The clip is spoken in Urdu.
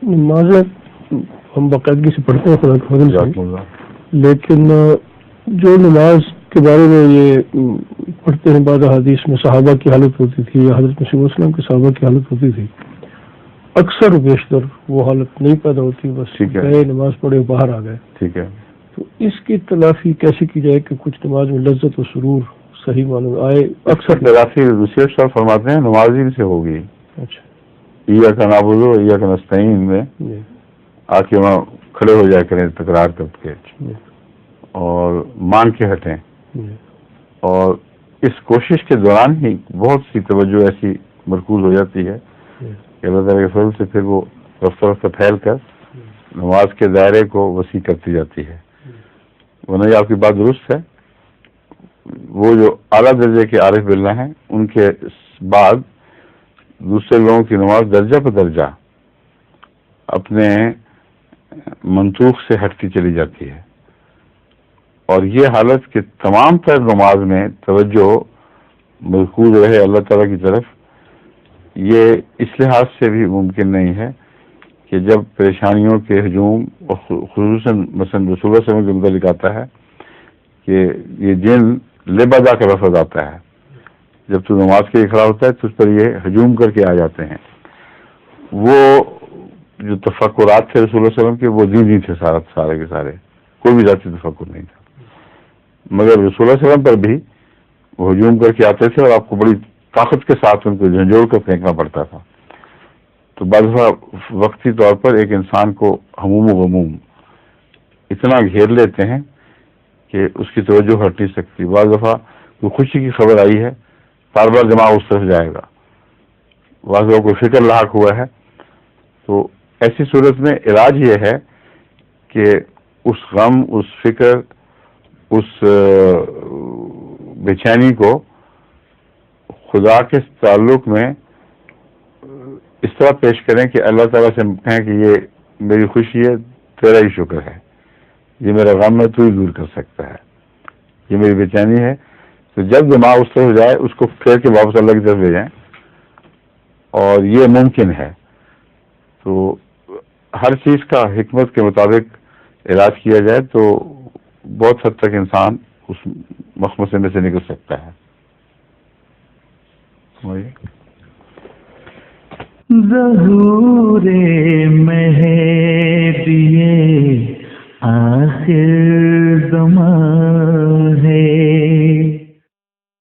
نمازیں ہم باقاعدگی سے پڑھتے ہیں خدا کے فضل سے، لیکن جو نماز کے بارے میں یہ پڑھتے ہیں بعض احادیث میں صحابہ کی حالت ہوتی تھی یا حضرت مسیح علیہ السلام کے صحابہ کی حالت ہوتی تھی، اکثر و بیشتر وہ حالت نہیں پیدا ہوتی، بس گئے نماز پڑھے باہر آ گئے. ٹھیک ہے، تو اس کی تلافی کیسے کی جائے کہ کچھ نماز میں لذت و سرور صحیح معلوم آئے؟ اکثر تلافی رسول صاحب فرماتے ہیں نماز ہی سے ہوگی. اچھا، ایاک نعبد و ایاک نستعین میں آ کے وہاں کھڑے ہو جائے کریں تکرار کر کے اور مان کے ہٹیں، اور اس کوشش کے دوران ہی بہت سی توجہ ایسی مرکوز ہو جاتی ہے کہ اللہ تعالیٰ کے فضل سے پھر وہ رفتہ رفتہ پھیل کر نماز کے دائرے کو وسیع کرتی جاتی ہے. ورنہ یہ آپ کی بات درست ہے، وہ جو اعلیٰ درجے کے عارف باللہ ہیں ان کے بعد دوسرے لوگوں کی نماز درجہ پہ درجہ اپنے منطوق سے ہٹتی چلی جاتی ہے، اور یہ حالت کہ تمام تر نماز میں توجہ مرکوز رہے اللہ تعالیٰ کی طرف، یہ اس لحاظ سے بھی ممکن نہیں ہے کہ جب پریشانیوں کے ہجوم، اور خصوصاً مثلا رسول اللہ صلی اللہ علیہ وسلم کے متعلق آتا ہے کہ یہ جن لبدا کا لفظ آتا ہے، جب تو نماز کے لیے کھڑا ہوتا ہے تو اس پر یہ ہجوم کر کے آ جاتے ہیں. وہ جو تفکرات تھے رسول اللہ صلی اللہ علیہ وسلم کے وہ دینی تھے، سارے کے سارے، کوئی بھی ذاتی تفکر نہیں تھا، مگر رسول اللہ صلی اللہ علیہ وسلم پر بھی وہ ہجوم کر کے آتے تھے اور آپ کو بڑی طاقت کے ساتھ ان کو جھنجھوڑ کر پھینکنا پڑتا تھا. تو بعض دفعہ وقتی طور پر ایک انسان کو ہموم و غموم اتنا گھیر لیتے ہیں کہ اس کی توجہ ہٹ نہیں سکتی. بعض دفعہ کوئی خوشی کی خبر آئی ہے، بار بار دماغ اس طرف جائے گا. بعض دفعہ کوئی فکر لاحق ہوا ہے، تو ایسی صورت میں علاج یہ ہے کہ اس غم، اس فکر، اس بے چینی کو خدا کے تعلق میں اس طرح پیش کریں کہ اللہ تعالیٰ سے کہیں کہ یہ میری خوشی ہے، تیرا ہی شکر ہے، یہ میرا غم ہے، تو ہی دور کر سکتا ہے، یہ میری بے چینی ہے. تو جب دماغ اس طرف جائے اس کو پھیر کے واپس اللہ کی طرف لے جائیں، اور یہ ممکن ہے. تو ہر چیز کا حکمت کے مطابق علاج کیا جائے تو بہت حد تک انسان اس مخمصے میں سے نکل سکتا ہے. ظہور مہدی آخر زمان